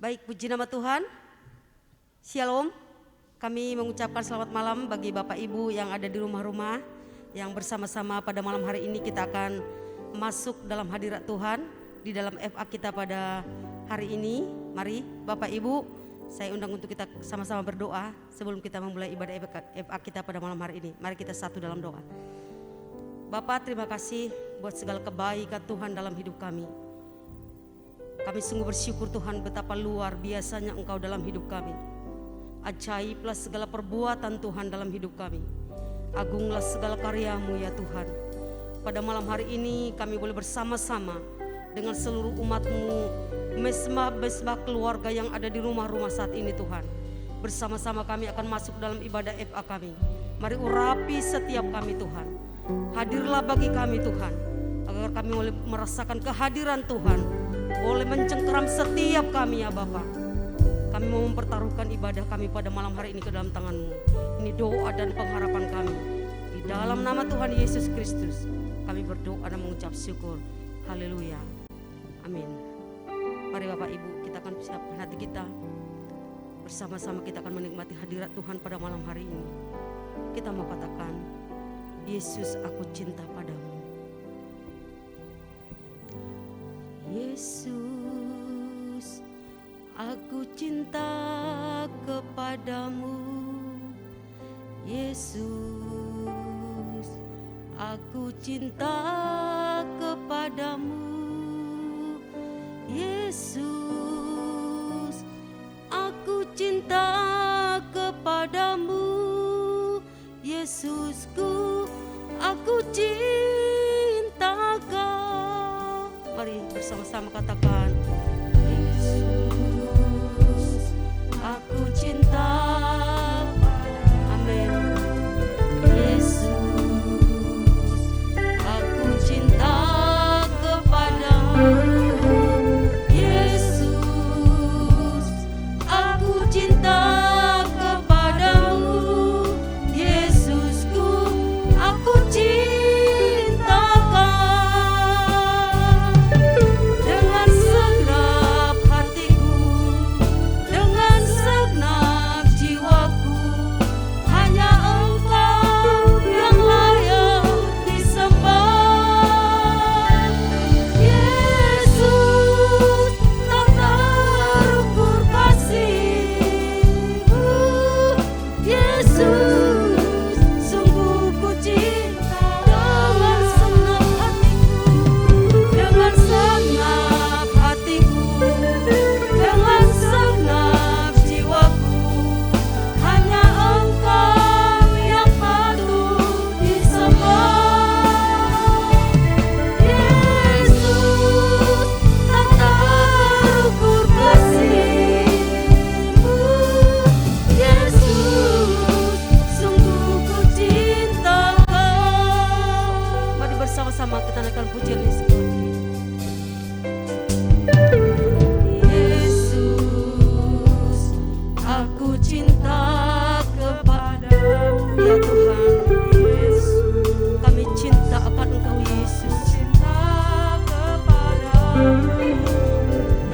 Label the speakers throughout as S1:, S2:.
S1: Baik, puji nama Tuhan. Shalom. Kami mengucapkan selamat malam bagi Bapak Ibu yang ada di rumah-rumah, yang bersama-sama pada malam hari ini kita akan masuk dalam hadirat Tuhan di dalam FA kita pada hari ini. Mari Bapak Ibu, saya undang untuk kita sama-sama berdoa sebelum kita memulai ibadah FA kita pada malam hari ini. Mari kita satu dalam doa. Bapak, terima kasih buat segala kebaikan Tuhan dalam hidup kami. Kami sungguh bersyukur Tuhan betapa luar biasanya Engkau dalam hidup kami. Ajaiblah segala perbuatan Tuhan dalam hidup kami. Agunglah segala karya-Mu ya Tuhan. Pada malam hari ini kami boleh bersama-sama dengan seluruh umat-Mu, mesbah keluarga yang ada di rumah-rumah saat ini Tuhan. Bersama-sama kami akan masuk dalam ibadah FA kami. Mari urapi setiap kami Tuhan. Hadirlah bagi kami Tuhan, agar kami boleh merasakan kehadiran Tuhan, boleh mencengkeram setiap kami ya Bapa. Kami mau mempertaruhkan ibadah kami pada malam hari ini ke dalam tangan-Mu. Ini doa dan pengharapan kami. Di dalam nama Tuhan Yesus Kristus kami berdoa dan mengucap syukur. Haleluya. Amin. Mari Bapak Ibu, kita akan siapkan hati kita. Bersama-sama kita akan menikmati hadirat Tuhan pada malam hari ini. Kita mau katakan, Yesus, aku cinta padamu. Yesus, aku cinta kepadamu. Yesus, aku cinta kepadamu. Yesus, aku cinta kepadamu. Yesusku, aku cinta Kau. Mari bersama-sama katakan, Yesus, aku cinta. Amin. Yesus, aku cinta kepadamu. Yesus, aku cinta kepadamu. Yesusku, aku cinta Kau. Dengan segenap hatiku, dengan segenap jiwaku, hanya Engkau yang layak disembah. Yesus, tak terukur kasih-Mu. Yesus, sungguh ku cinta. Dengan segenap hatiku, dengan segenap hatiku, dengan segenap jiwaku, hanya Engkau yang patut disembah. Yesus, tak terukur kasih-Mu. Yesus, sungguh ku cinta Kau. Mari bersama-sama kita naikkan pujian ini sekali. Yesus, aku cinta kepadamu ya Tuhan. Yesus, kami cinta akan Engkau Yesus. Cinta kepadamu.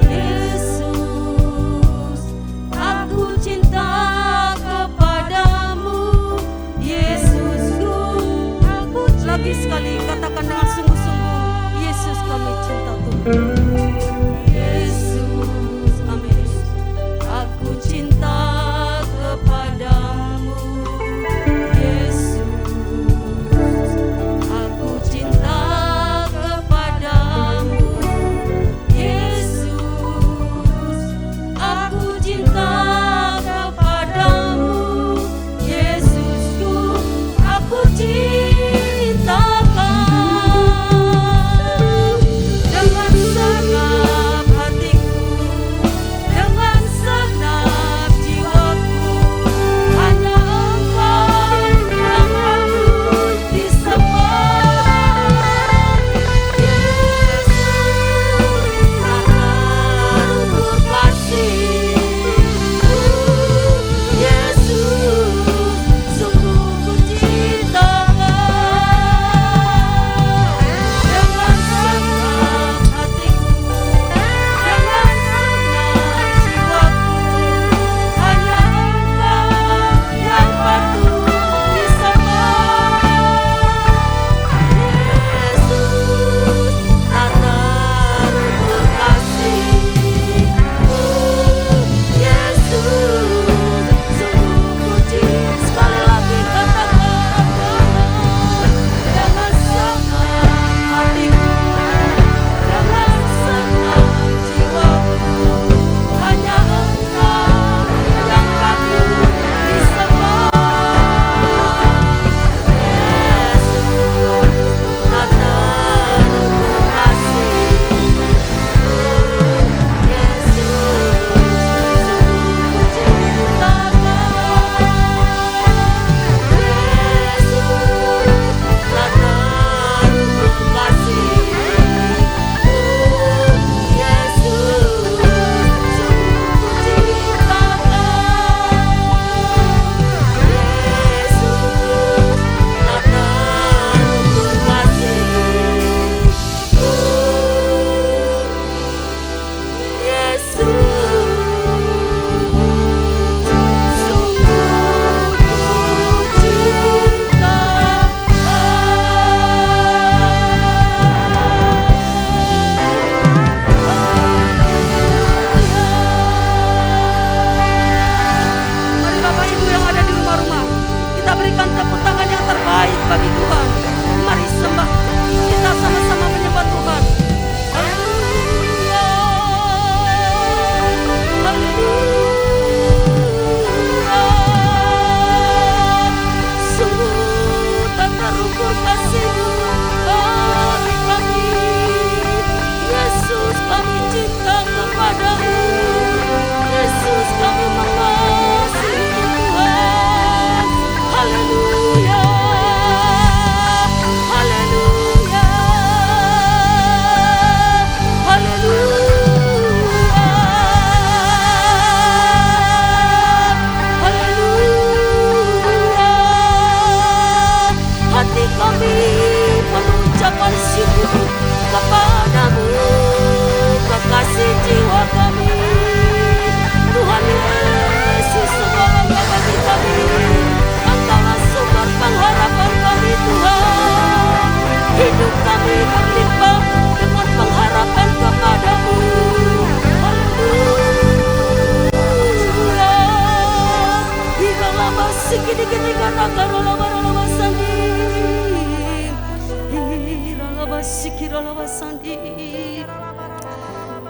S1: Yesus, aku cinta kepadamu. Yesusku, aku lagi sekali katakan dengan sungguh-sungguh, Yesus, kami cinta Tuhan. Yesus, amin. Aku cinta kepadamu. Yesus, aku cinta kepadamu. Yesus, aku cinta kepadamu. Yesusku, aku cinta Kau. Dengan segenap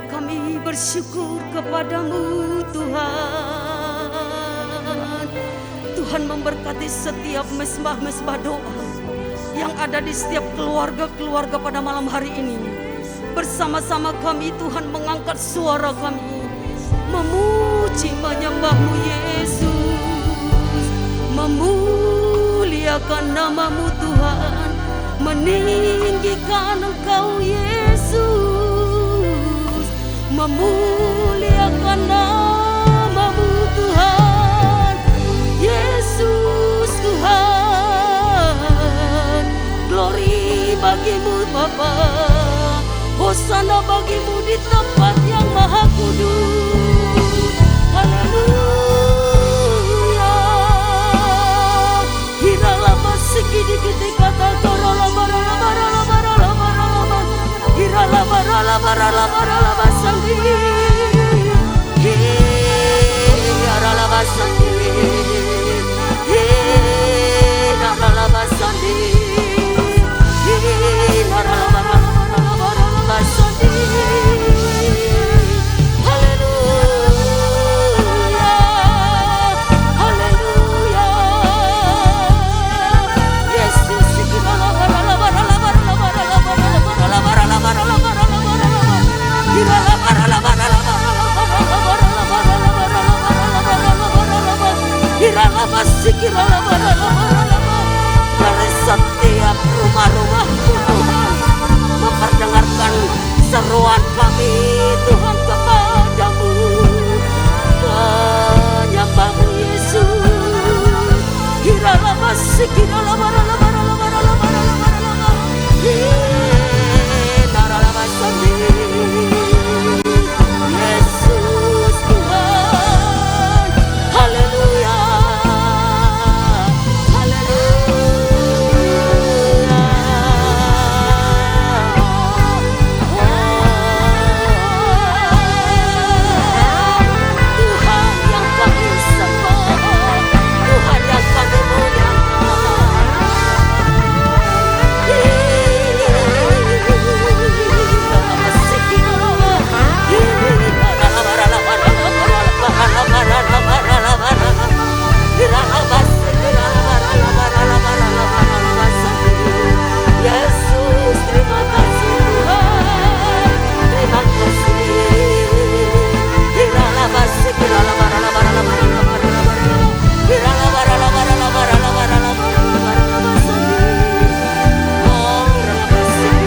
S1: Kami bersyukur kepadamu Tuhan. Tuhan memberkati setiap mesbah-mesbah doa yang ada di setiap keluarga-keluarga pada malam hari ini. Bersama-sama kami Tuhan mengangkat suara kami, memuji menyembahmu Yesus, memuliakan namamu Tuhan, meninggikan Engkau Yesus, memuliakan namamu Tuhan Yesus. Tuhan, glory bagimu Bapa, hosana bagimu di tempat yang maha kudus. Haleluya. Hiralah masiki dikiti kata torala barala barala barala barala. Hiralah barala barala barala basandi. Hiralah basandi. Hiralah basandi. Hiralah barala basandi. Haleluya. Haleluya. Yesus hiralah barala barala barala barala barala barala barala barala barala barala. Hiralah barala barala barala barala barala barala barala barala barala barala. Hiralah masih hiralah barala barala. Dari setiap rumah-rumah Tuhan memperdengarkan seruan kami Tuhan kepadamu, menyembahmu Yesus. Hiralah masih hiralah barala barala barala barala barala. Hiralah masih Yesus Tuhan. Haleluya. Yesus, terima kasih Tuhan, terima kasih. Hiralah basik, hiralah barala barala barala barala barala. Hiralah barala barala barala barala barala barala basandi. Oh, hiralah basik.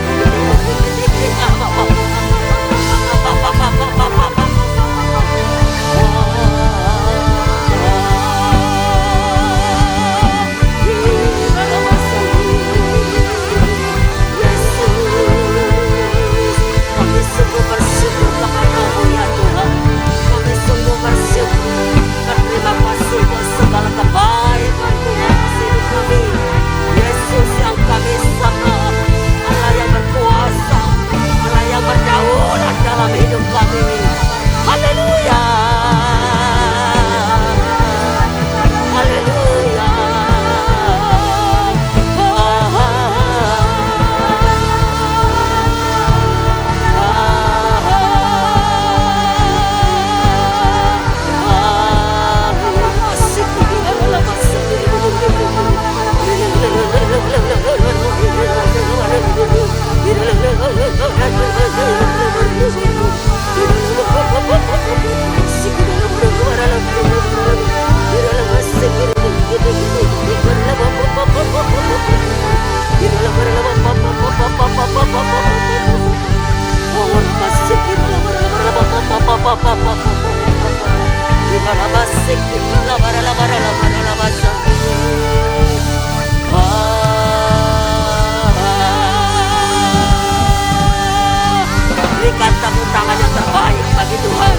S1: Berikan tepuk tangan yang terbaik bagi Tuhan.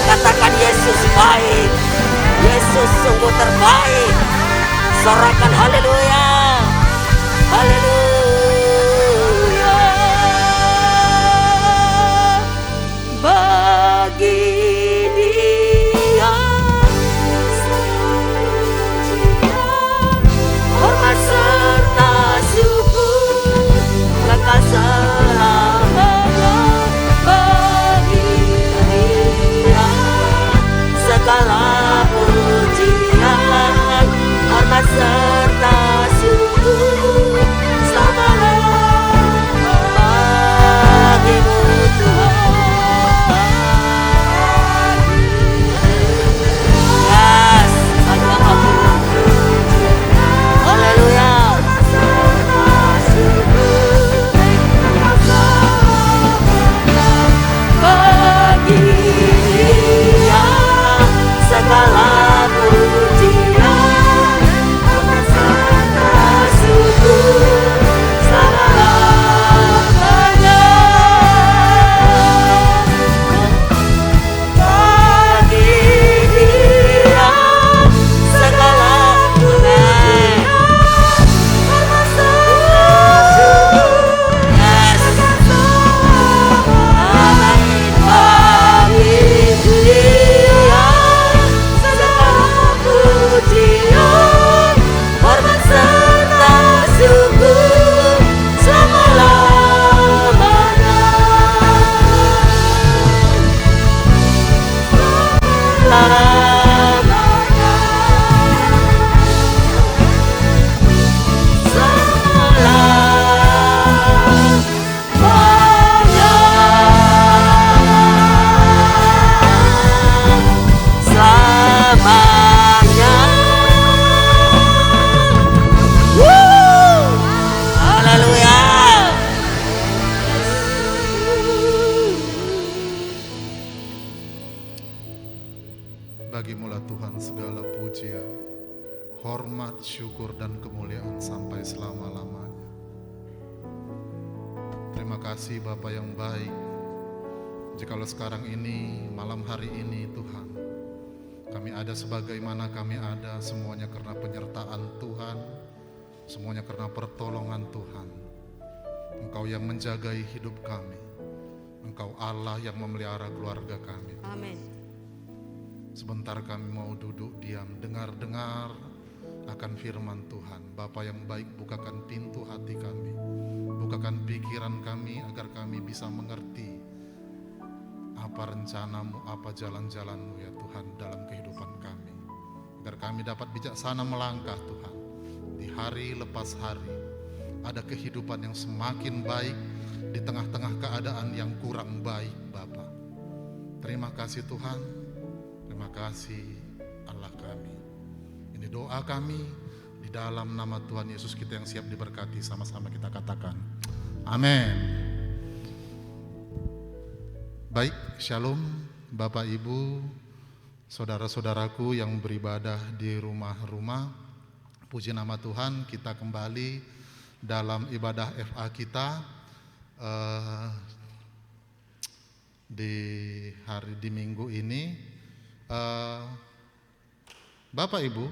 S1: Katakan Yesus baik, Yesus sungguh terbaik. Sorakan haleluya, haleluya. Bagi Dia hormat serta syukur, kekasih
S2: hormat, syukur, dan kemuliaan sampai selama-lamanya. Terima kasih Bapa yang baik. Jikalau sekarang ini, malam hari ini Tuhan, kami ada sebagaimana kami ada, semuanya karena penyertaan Tuhan, semuanya karena pertolongan Tuhan. Engkau yang menjagai hidup kami, Engkau Allah yang memelihara keluarga kami.
S1: Amin.
S2: Sebentar kami mau duduk diam, dengar-dengar akan firman Tuhan. Bapa yang baik, bukakan pintu hati kami, bukakan pikiran kami agar kami bisa mengerti apa rencanamu, apa jalan-jalanmu ya Tuhan dalam kehidupan kami. Agar kami dapat bijaksana melangkah Tuhan. Di hari lepas hari ada kehidupan yang semakin baik di tengah-tengah keadaan yang kurang baik Bapa. Terima kasih Tuhan, terima kasih Allah kami. Ini doa kami di dalam nama Tuhan Yesus kita yang siap diberkati, sama-sama kita katakan amin. Baik, shalom Bapak Ibu, saudara-saudaraku yang beribadah di rumah-rumah. Puji nama Tuhan, kita kembali dalam ibadah FA kita di minggu ini. Bapak Ibu,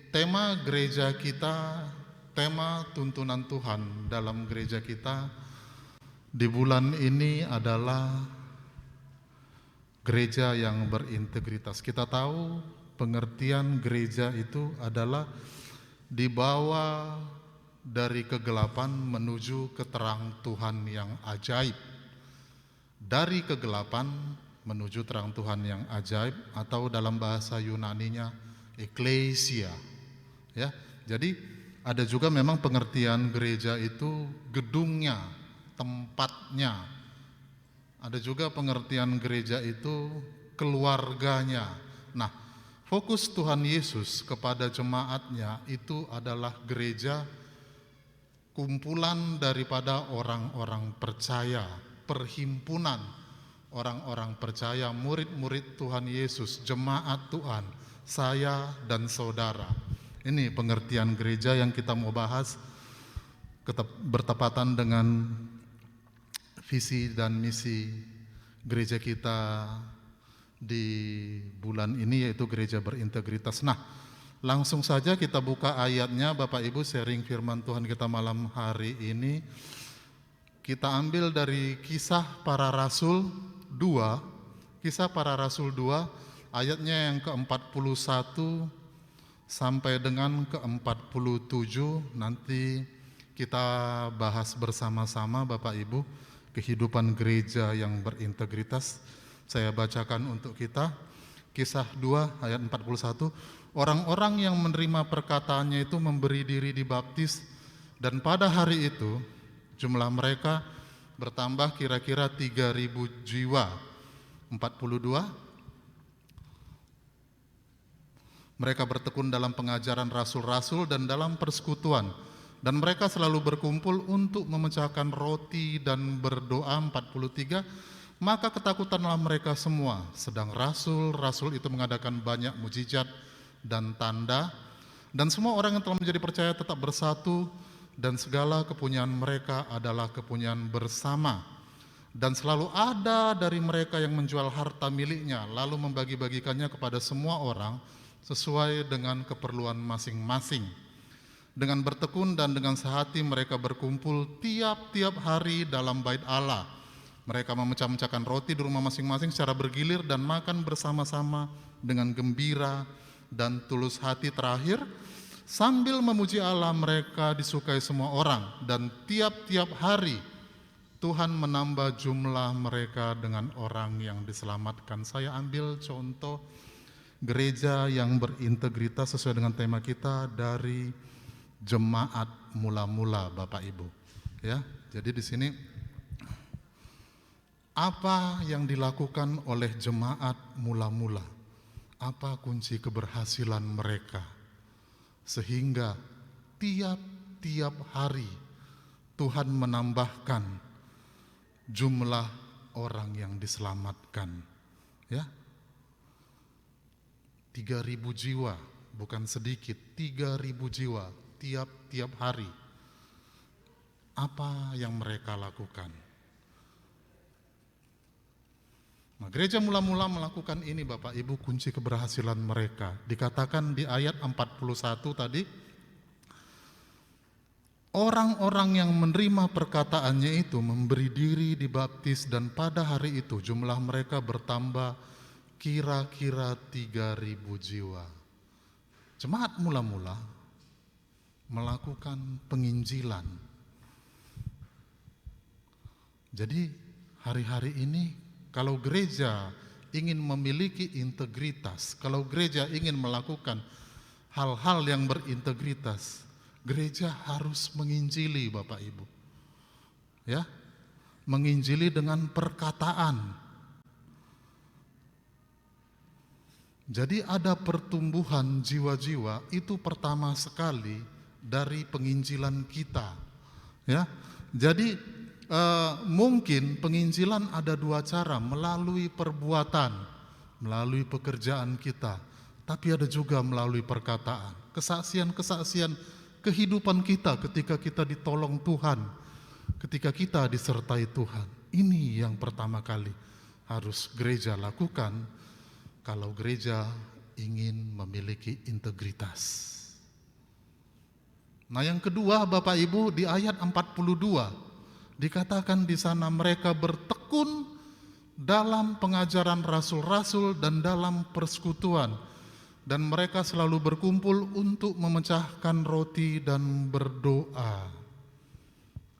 S2: tema gereja kita, tema tuntunan Tuhan dalam gereja kita di bulan ini adalah gereja yang berintegritas. Kita tahu pengertian gereja itu adalah dibawa dari kegelapan menuju ke terang Tuhan yang ajaib. Dari kegelapan menuju terang Tuhan yang ajaib, atau dalam bahasa Yunaninya eklesia. Ya, jadi ada juga memang pengertian gereja itu gedungnya, tempatnya. Ada juga pengertian gereja itu keluarganya. Nah, fokus Tuhan Yesus kepada jemaatnya itu adalah gereja, kumpulan daripada orang-orang percaya, perhimpunan orang-orang percaya, murid-murid Tuhan Yesus, jemaat Tuhan, saya dan saudara. Ini pengertian gereja yang kita mau bahas, bertepatan dengan visi dan misi gereja kita di bulan ini, yaitu gereja berintegritas. Nah, langsung saja kita buka ayatnya Bapak Ibu, sharing firman Tuhan kita malam hari ini. Kita ambil dari Kisah Para Rasul 2, Kisah Para Rasul 2, ayatnya yang ke-41 sampai dengan ke-47. Nanti kita bahas bersama-sama Bapak Ibu, kehidupan gereja yang berintegritas. Saya bacakan untuk kita, Kisah 2 ayat 41. Orang-orang yang menerima perkataannya itu memberi diri dibaptis, dan pada hari itu jumlah mereka bertambah kira-kira 3.000 jiwa. 42. Mereka bertekun dalam pengajaran rasul-rasul dan dalam persekutuan, dan mereka selalu berkumpul untuk memecahkan roti dan berdoa. 43. Maka ketakutanlah mereka semua, sedang rasul-rasul itu mengadakan banyak mujizat dan tanda, dan semua orang yang telah menjadi percaya tetap bersatu, dan segala kepunyaan mereka adalah kepunyaan bersama. Dan selalu ada dari mereka yang menjual harta miliknya, lalu membagi-bagikannya kepada semua orang sesuai dengan keperluan masing-masing. Dengan bertekun dan dengan sehati mereka berkumpul tiap-tiap hari dalam bait Allah. Mereka memecah-mecahkan roti di rumah masing-masing secara bergilir dan makan bersama-sama dengan gembira dan tulus hati. Terakhir, sambil memuji Allah mereka disukai semua orang, dan tiap-tiap hari Tuhan menambah jumlah mereka dengan orang yang diselamatkan. Saya ambil contoh gereja yang berintegritas sesuai dengan tema kita dari jemaat mula-mula Bapak Ibu. Ya, jadi di sini apa yang dilakukan oleh jemaat mula-mula? Apa kunci keberhasilan mereka? Sehingga tiap-tiap hari Tuhan menambahkan jumlah orang yang diselamatkan. Ya, 3.000 jiwa bukan sedikit, 3.000 jiwa tiap-tiap hari. Apa yang mereka lakukan? Nah, gereja mula-mula melakukan ini Bapak Ibu, kunci keberhasilan mereka. Dikatakan di ayat 41 tadi, orang-orang yang menerima perkataannya itu memberi diri dibaptis, dan pada hari itu jumlah mereka bertambah kira-kira 3.000 jiwa. Jemaat mula-mula melakukan penginjilan. Jadi hari-hari ini kalau gereja ingin memiliki integritas, kalau gereja ingin melakukan hal-hal yang berintegritas, gereja harus menginjili Bapak Ibu. Ya, menginjili dengan perkataan. Jadi ada pertumbuhan jiwa-jiwa itu pertama sekali dari penginjilan kita. Ya, jadi mungkin penginjilan ada dua cara, melalui perbuatan, melalui pekerjaan kita, tapi ada juga melalui perkataan, kesaksian-kesaksian kehidupan kita ketika kita ditolong Tuhan, ketika kita disertai Tuhan. Ini yang pertama kali harus gereja lakukan kalau gereja ingin memiliki integritas. Nah, yang kedua Bapak Ibu, di ayat 42 dikatakan di sana mereka bertekun dalam pengajaran rasul-rasul dan dalam persekutuan, dan mereka selalu berkumpul untuk memecahkan roti dan berdoa.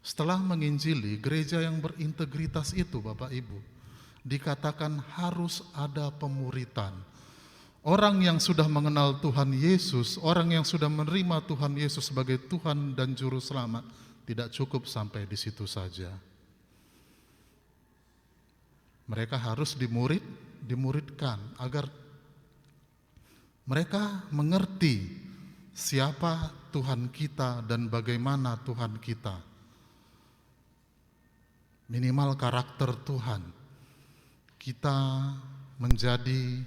S2: Setelah menginjili, gereja yang berintegritas itu Bapak Ibu, dikatakan harus ada pemuritan. Orang yang sudah mengenal Tuhan Yesus, orang yang sudah menerima Tuhan Yesus sebagai Tuhan dan Juru Selamat, tidak cukup sampai di situ saja. Mereka harus dimuridkan agar mereka mengerti siapa Tuhan kita dan bagaimana Tuhan kita. Minimal karakter Tuhan. Kita menjadi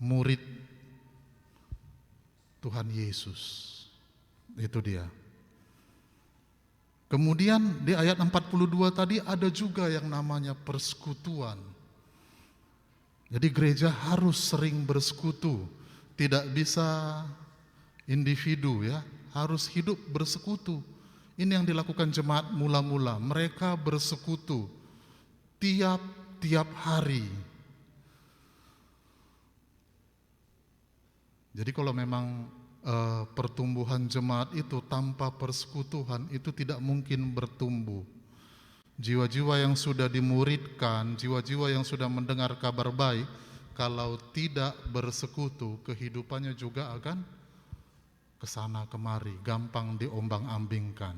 S2: murid Tuhan Yesus. Itu dia. Kemudian di ayat 42 tadi ada juga yang namanya persekutuan. Jadi gereja harus sering bersekutu, tidak bisa individu ya, harus hidup bersekutu. Ini yang dilakukan jemaat mula-mula, mereka bersekutu tiap hari. Jadi kalau memang pertumbuhan jemaat itu tanpa persekutuan itu tidak mungkin bertumbuh. Jiwa-jiwa yang sudah dimuridkan, jiwa-jiwa yang sudah mendengar kabar baik, kalau tidak bersekutu, kehidupannya juga akan kesana kemari, gampang diombang-ambingkan.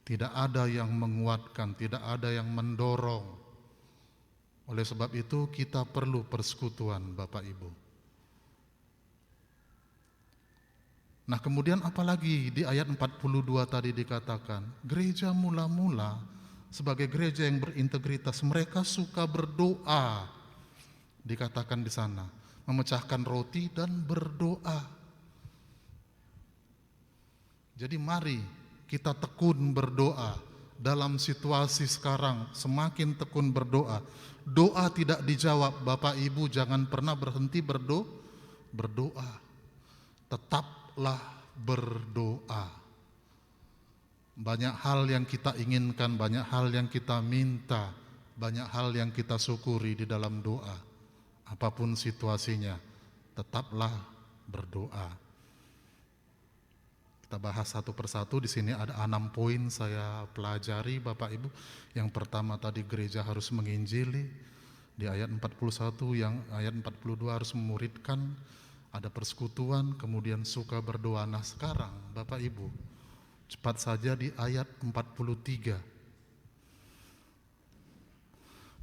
S2: Tidak ada yang menguatkan, tidak ada yang mendorong. Oleh sebab itu kita perlu persekutuan Bapak Ibu. Nah, kemudian apalagi di ayat 42 tadi dikatakan, gereja mula-mula sebagai gereja yang berintegritas, mereka suka berdoa. Dikatakan di sana, memecahkan roti dan berdoa. Jadi mari kita tekun berdoa. Dalam situasi sekarang semakin tekun berdoa. Doa tidak dijawab, Bapak Ibu jangan pernah berhenti berdoa. Tetaplah berdoa. Banyak hal yang kita inginkan, banyak hal yang kita minta, banyak hal yang kita syukuri di dalam doa. Apapun situasinya, tetaplah berdoa. Kita bahas satu persatu. Di sini ada 6 poin saya pelajari Bapak Ibu. Yang pertama tadi gereja harus menginjili. Di ayat 41, yang ayat 42 harus memuridkan. Ada persekutuan, kemudian suka berdoa. Nah sekarang Bapak Ibu, cepat saja di ayat 43.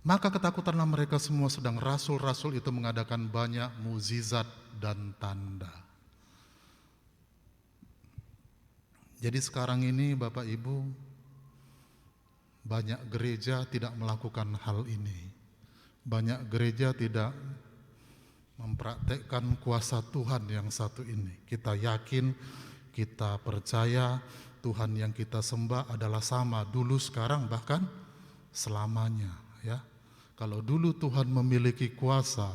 S2: Maka ketakutanlah mereka semua, sedang rasul-rasul itu mengadakan banyak mukjizat dan tanda. Jadi sekarang ini Bapak Ibu, banyak gereja tidak melakukan hal ini. Banyak gereja tidak mempraktekkan kuasa Tuhan yang satu ini. Kita yakin, kita percaya Tuhan yang kita sembah adalah sama dulu, sekarang, bahkan selamanya, ya. Kalau dulu Tuhan memiliki kuasa,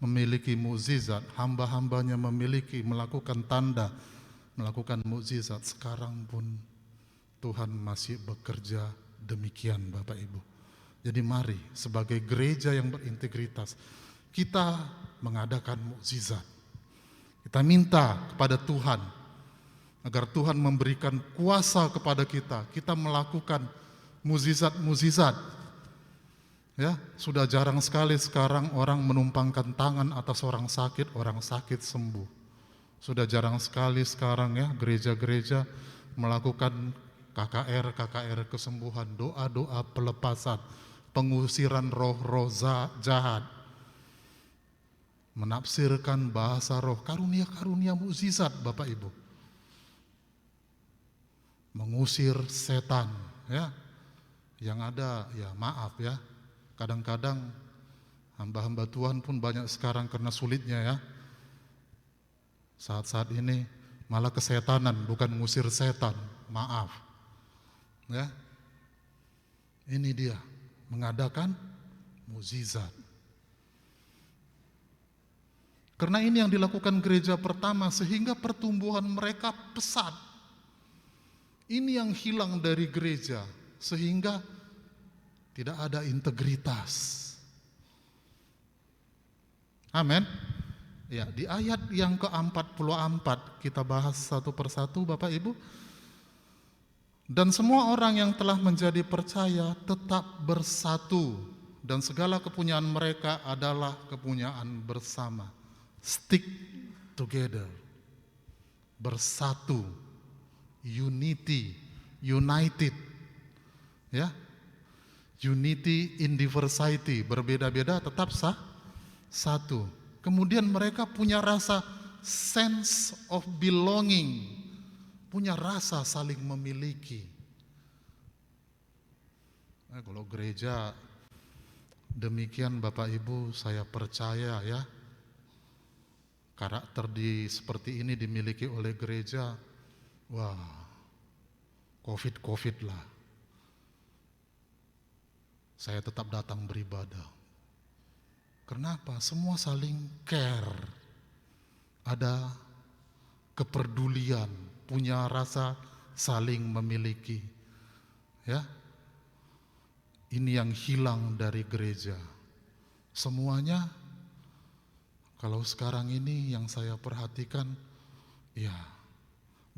S2: memiliki mukjizat, hamba-hambanya melakukan tanda, melakukan mukjizat, sekarang pun Tuhan masih bekerja demikian, Bapak Ibu. Jadi mari sebagai gereja yang berintegritas kita mengadakan mukjizat. Kita minta kepada Tuhan agar Tuhan memberikan kuasa kepada kita. Kita melakukan mukjizat-mukjizat. Ya, sudah jarang sekali sekarang orang menumpangkan tangan atas orang sakit sembuh. Sudah jarang sekali sekarang, ya, gereja-gereja melakukan KKR kesembuhan, doa-doa pelepasan, pengusiran roh-roh jahat, menafsirkan bahasa roh, karunia-karunia mukjizat, Bapak Ibu. Mengusir setan, ya. Yang ada, ya maaf ya, kadang-kadang hamba-hamba Tuhan pun banyak sekarang karena sulitnya, ya. Saat-saat ini malah kesetanan, bukan mengusir setan, maaf. Ya, ini dia mengadakan mukjizat. Karena ini yang dilakukan gereja pertama, sehingga pertumbuhan mereka pesat. Ini yang hilang dari gereja, sehingga tidak ada integritas. Amin. Ya, di ayat yang ke-44 kita bahas satu persatu, Bapak Ibu. Dan semua orang yang telah menjadi percaya tetap bersatu, dan segala kepunyaan mereka adalah kepunyaan bersama. Stick together, bersatu, unity, united, ya, unity in diversity, berbeda-beda tetap satu. Kemudian mereka punya rasa sense of belonging, punya rasa saling memiliki. Nah, kalau gereja demikian, Bapak Ibu, saya percaya, ya, karakter seperti ini dimiliki oleh gereja, wah, COVID lah, saya tetap datang beribadah. Kenapa? Semua saling care, ada kepedulian, punya rasa saling memiliki, ya. Ini yang hilang dari gereja. Semuanya, kalau sekarang ini yang saya perhatikan, ya,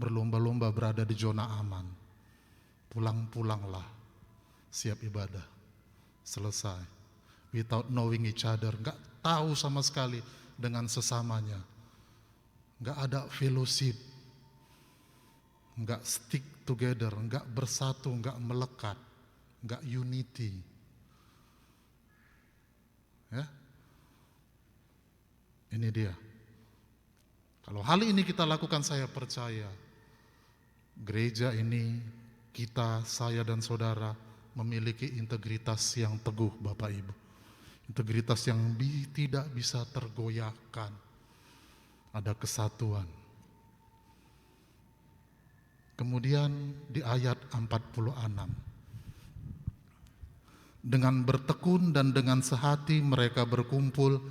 S2: berlomba-lomba berada di zona aman. Pulang-pulanglah, siap ibadah, selesai. Without knowing each other, nggak tahu sama sekali dengan sesamanya. Nggak ada fellowship, nggak stick together, nggak bersatu, nggak melekat, nggak unity. Ya, ini dia. Kalau hal ini kita lakukan, saya percaya gereja ini, kita, saya dan saudara memiliki integritas yang teguh, Bapak Ibu. Integritas yang tidak bisa tergoyahkan. Ada kesatuan. Kemudian di ayat 46. Dengan bertekun dan dengan sehati mereka berkumpul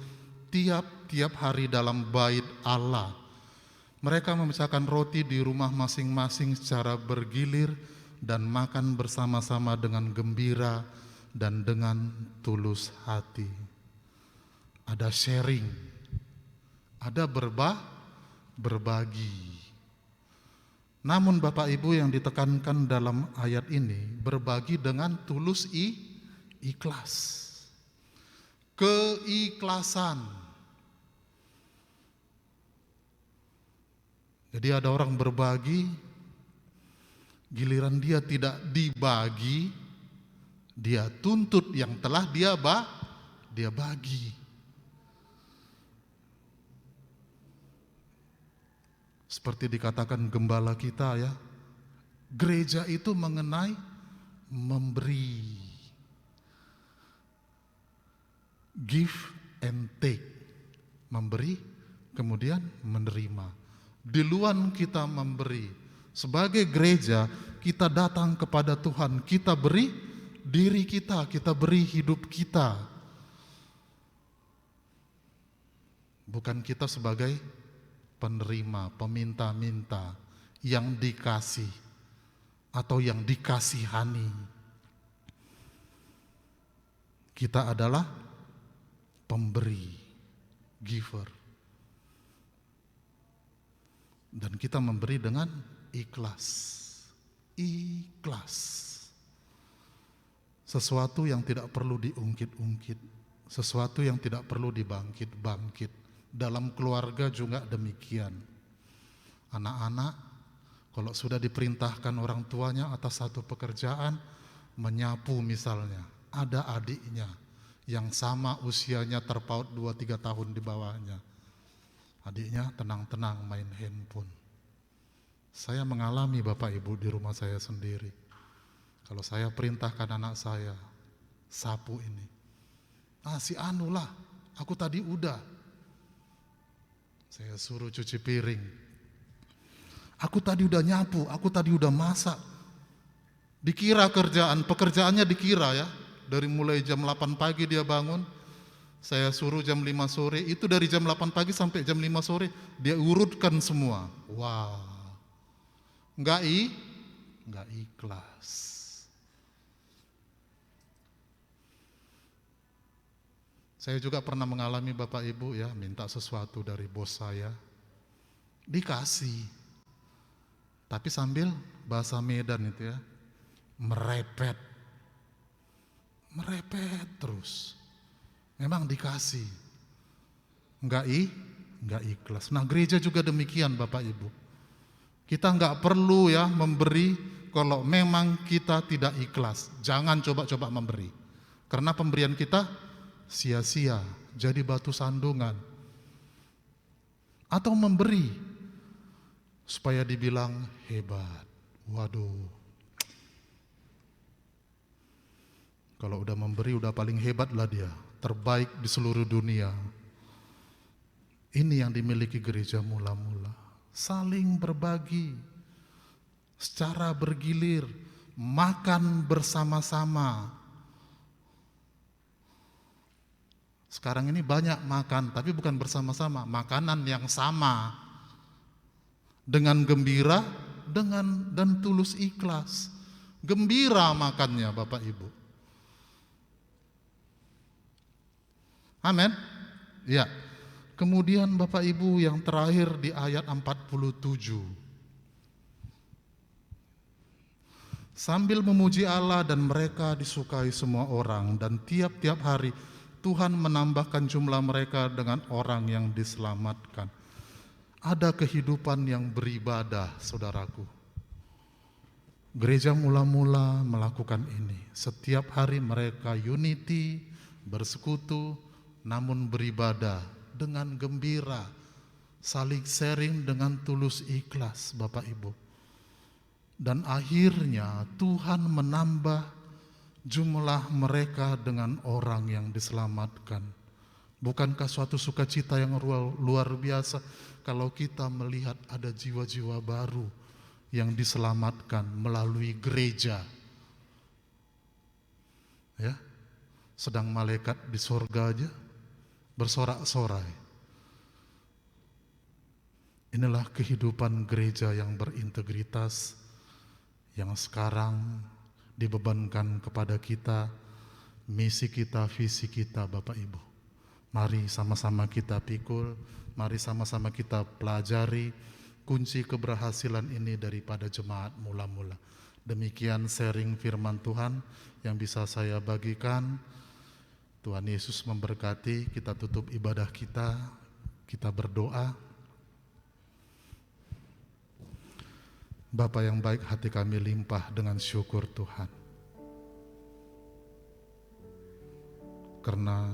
S2: tiap-tiap hari dalam bait Allah. Mereka memecahkan roti di rumah masing-masing secara bergilir dan makan bersama-sama dengan gembira dan dengan tulus hati. Ada sharing, ada berbagi. Namun Bapak Ibu, yang ditekankan dalam ayat ini, berbagi dengan tulus ikhlas. Keikhlasan. Jadi ada orang berbagi, giliran dia tidak dibagi, dia tuntut yang telah dia bagi. Seperti dikatakan gembala kita, ya, gereja itu mengenai memberi, give and take. memberi, kemudian menerima. Duluan kita memberi. Sebagai gereja, kita datang kepada Tuhan, kita beri diri kita beri hidup kita. Bukan kita sebagai penerima, peminta-minta yang dikasih atau yang dikasihani. Kita adalah pemberi, giver. Dan kita memberi dengan ikhlas. Ikhlas. Sesuatu yang tidak perlu diungkit-ungkit, sesuatu yang tidak perlu dibangkit-bangkit. Dalam keluarga juga demikian. Anak-anak kalau sudah diperintahkan orang tuanya atas satu pekerjaan, menyapu misalnya, ada adiknya yang sama usianya terpaut 2-3 tahun di bawahnya. Adiknya tenang-tenang main handphone. Saya mengalami Bapak Ibu di rumah saya sendiri. Kalau saya perintahkan anak saya, sapu ini. Si anu lah, aku tadi udah. Saya suruh cuci piring. Aku tadi udah nyapu, aku tadi udah masak. Dikira pekerjaannya dikira ya. Dari mulai jam 8 pagi dia bangun, saya suruh jam 5 sore, itu dari jam 8 pagi sampai jam 5 sore, dia urutkan semua. Wah, enggak ikhlas. Saya juga pernah mengalami Bapak Ibu ya, minta sesuatu dari bos saya, dikasih. Tapi sambil bahasa Medan itu ya, merepet terus. Memang dikasih, enggak ikhlas. Nah, gereja juga demikian Bapak Ibu. Kita enggak perlu ya memberi kalau memang kita tidak ikhlas. Jangan coba-coba memberi. Karena pemberian kita sia-sia, jadi batu sandungan. Atau memberi supaya dibilang hebat. Waduh. Kalau udah memberi udah paling hebat lah dia, terbaik di seluruh dunia. Ini yang dimiliki gereja mula-mula. Saling berbagi, secara bergilir, makan bersama-sama. Sekarang ini banyak makan, tapi bukan bersama-sama, makanan yang sama. Dengan gembira, dan tulus ikhlas. Gembira makannya Bapak Ibu. Amin. Ya. Kemudian Bapak Ibu yang terakhir di ayat 47. Sambil memuji Allah dan mereka disukai semua orang, dan tiap-tiap hari Tuhan menambahkan jumlah mereka dengan orang yang diselamatkan. Ada kehidupan yang beribadah, saudaraku. Gereja mula-mula melakukan ini. Setiap hari mereka unity, bersekutu, namun beribadah dengan gembira, saling sharing dengan tulus ikhlas Bapak Ibu. Dan akhirnya Tuhan menambah jumlah mereka dengan orang yang diselamatkan. Bukankah suatu sukacita yang luar biasa kalau kita melihat ada jiwa-jiwa baru yang diselamatkan melalui gereja. Ya, sedang malaikat di sorga aja bersorak-sorai. Inilah kehidupan gereja yang berintegritas, yang sekarang dibebankan kepada kita, misi kita, visi kita Bapak Ibu. Mari sama-sama kita pikul, mari sama-sama kita pelajari kunci keberhasilan ini daripada jemaat mula-mula. Demikian sharing firman Tuhan yang bisa saya bagikan. Tuhan Yesus memberkati. Kita tutup ibadah kita berdoa. Bapa yang baik, hati kami limpah dengan syukur Tuhan. Karena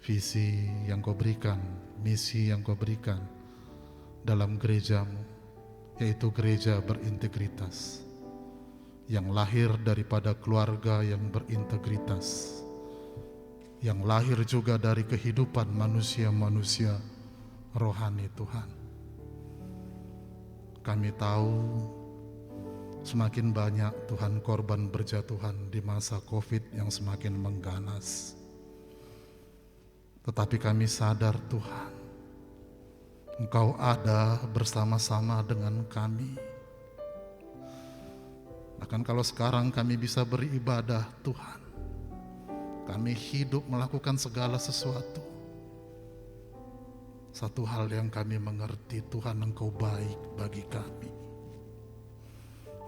S2: visi yang Kau berikan, misi yang Kau berikan dalam gerejamu, yaitu gereja berintegritas, yang lahir daripada keluarga yang berintegritas. yang lahir juga dari kehidupan manusia-manusia rohani Tuhan. Kami tahu semakin banyak Tuhan korban berjatuhan di masa COVID yang semakin mengganas. Tetapi kami sadar Tuhan, Engkau ada bersama-sama dengan kami. Bahkan kalau sekarang kami bisa beribadah Tuhan, kami hidup melakukan segala sesuatu. Satu hal yang kami mengerti, Tuhan, Engkau baik bagi kami.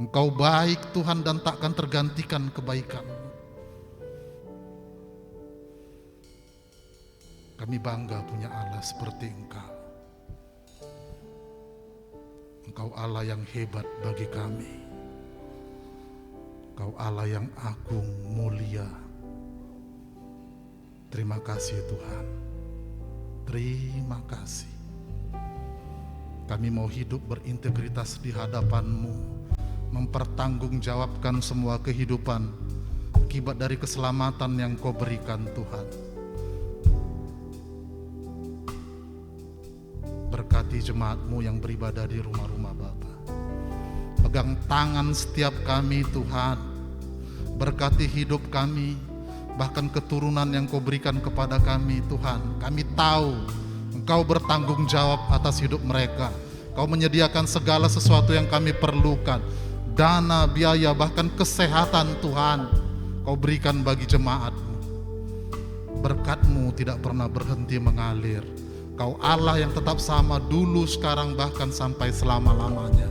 S2: Engkau baik Tuhan dan takkan tergantikan kebaikan-Mu. Kami bangga punya Allah seperti Engkau. Engkau Allah yang hebat bagi kami. Engkau Allah yang agung, mulia. Terima kasih Tuhan. Terima kasih. Kami mau hidup berintegritas di hadapan-Mu, mempertanggungjawabkan semua kehidupan akibat dari keselamatan yang Kau berikan Tuhan. Berkati jemaat-Mu yang beribadah di rumah-rumah Bapa. Pegang tangan setiap kami Tuhan. Berkati hidup kami, bahkan keturunan yang Kau berikan kepada kami Tuhan. Kami tahu Engkau bertanggung jawab atas hidup mereka. Kau menyediakan segala sesuatu yang kami perlukan. Dana, biaya, bahkan kesehatan Tuhan Kau berikan bagi jemaat-Mu. Berkat-Mu tidak pernah berhenti mengalir. Kau Allah yang tetap sama dulu, sekarang, bahkan sampai selama-lamanya.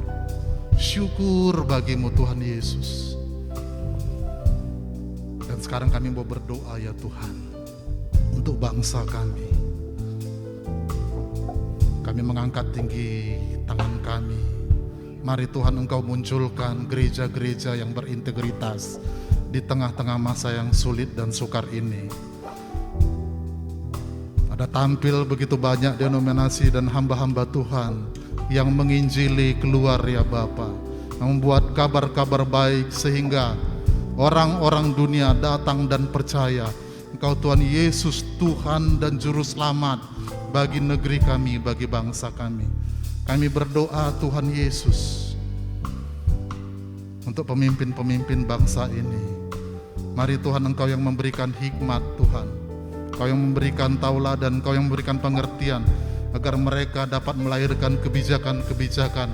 S2: Syukur bagi-Mu Tuhan Yesus. Dan sekarang kami mau berdoa ya Tuhan, untuk bangsa kami. Kami mengangkat tinggi tangan kami. Mari Tuhan Engkau munculkan gereja-gereja yang berintegritas di tengah-tengah masa yang sulit dan sukar ini. Ada tampil begitu banyak denominasi dan hamba-hamba Tuhan yang menginjili keluar ya Bapa, yang membuat kabar-kabar baik sehingga orang-orang dunia datang dan percaya Engkau Tuhan Yesus, Tuhan dan Juru Selamat bagi negeri kami, bagi bangsa kami. Kami berdoa Tuhan Yesus untuk pemimpin-pemimpin bangsa ini. Mari Tuhan Engkau yang memberikan hikmat Tuhan, Engkau yang memberikan tauladan, Engkau yang memberikan pengertian agar mereka dapat melahirkan kebijakan-kebijakan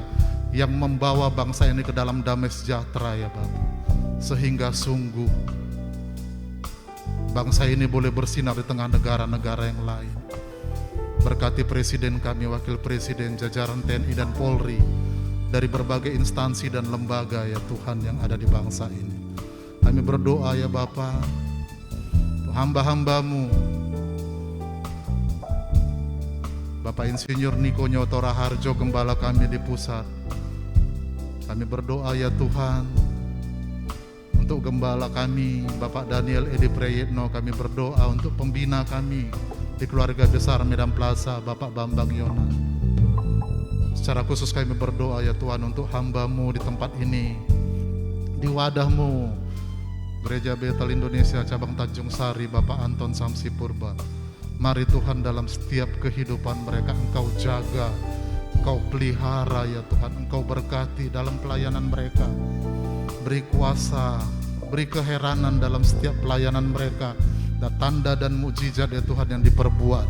S2: yang membawa bangsa ini ke dalam damai sejahtera ya Bapak. Sehingga sungguh bangsa ini boleh bersinar di tengah negara-negara yang lain. Berkati presiden kami, wakil presiden, jajaran TNI dan Polri, dari berbagai instansi dan lembaga ya Tuhan yang ada di bangsa ini. Kami berdoa ya Bapa, hamba-Hamba-Mu Bapak Insinyur Niko Nyoto Raharjo, Gembala kami di pusat. Kami berdoa ya Tuhan untuk gembala kami Bapak Daniel Edi Prayitno. Kami berdoa untuk pembina kami di keluarga besar Medan Plaza, Bapak Bambang Yona. Secara khusus kami berdoa ya Tuhan untuk hamba-Mu di tempat ini, di wadah-Mu, Gereja Bethel Indonesia Cabang Tanjung Sari, Bapak Anton Samsi Purba. Mari Tuhan dalam setiap kehidupan mereka Engkau jaga, Engkau pelihara ya Tuhan, Engkau berkati dalam pelayanan mereka. Beri kuasa, beri keheranan dalam setiap pelayanan mereka, dan tanda dan mukjizat ya Tuhan yang diperbuat.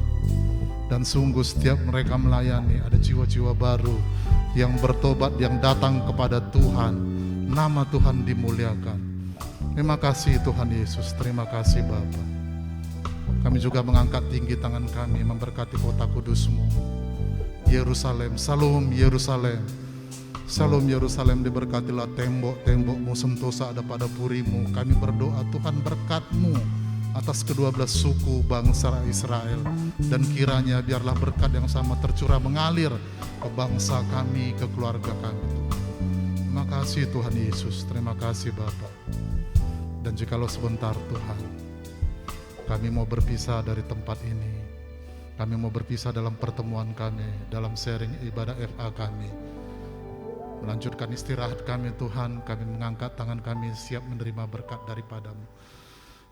S2: Dan sungguh setiap mereka melayani ada jiwa-jiwa baru yang bertobat, yang datang kepada Tuhan. Nama Tuhan dimuliakan. Terima kasih Tuhan Yesus, terima kasih Bapa. Kami juga mengangkat tinggi tangan kami memberkati kota kudus-Mu Yerusalem. Salam Yerusalem. Salam Yerusalem, diberkatilah tembok-tembok-Mu, sentosa ada pada puri-Mu. Kami berdoa Tuhan berkat-Mu atas ke-12 suku bangsa Israel, dan kiranya biarlah berkat yang sama tercurah mengalir ke bangsa kami, ke keluarga kami. Terima kasih Tuhan Yesus, terima kasih Bapa. Dan jikalau sebentar Tuhan kami mau berpisah dari tempat ini, kami mau berpisah dalam pertemuan kami, dalam sharing ibadah FA kami, melanjutkan istirahat kami Tuhan, kami mengangkat tangan kami siap menerima berkat daripada-Mu.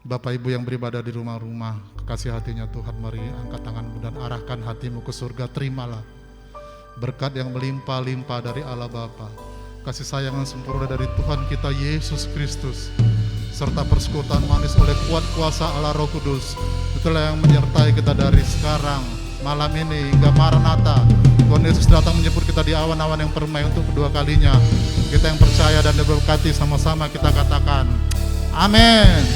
S2: Bapak Ibu yang beribadah di rumah-rumah, kekasih hatinya Tuhan, mari angkat tanganmu dan arahkan hatimu ke surga. Terimalah berkat yang melimpah-limpah dari Allah Bapa, kasih sayang yang sempurna dari Tuhan kita Yesus Kristus, serta persekutuan manis oleh kuat kuasa Allah Roh Kudus. Itulah yang menyertai kita dari sekarang, malam ini hingga Maranatha. Tuhan Yesus datang menjemput kita di awan-awan yang permai untuk kedua kalinya. Kita yang percaya dan diberkati sama-sama kita katakan amin.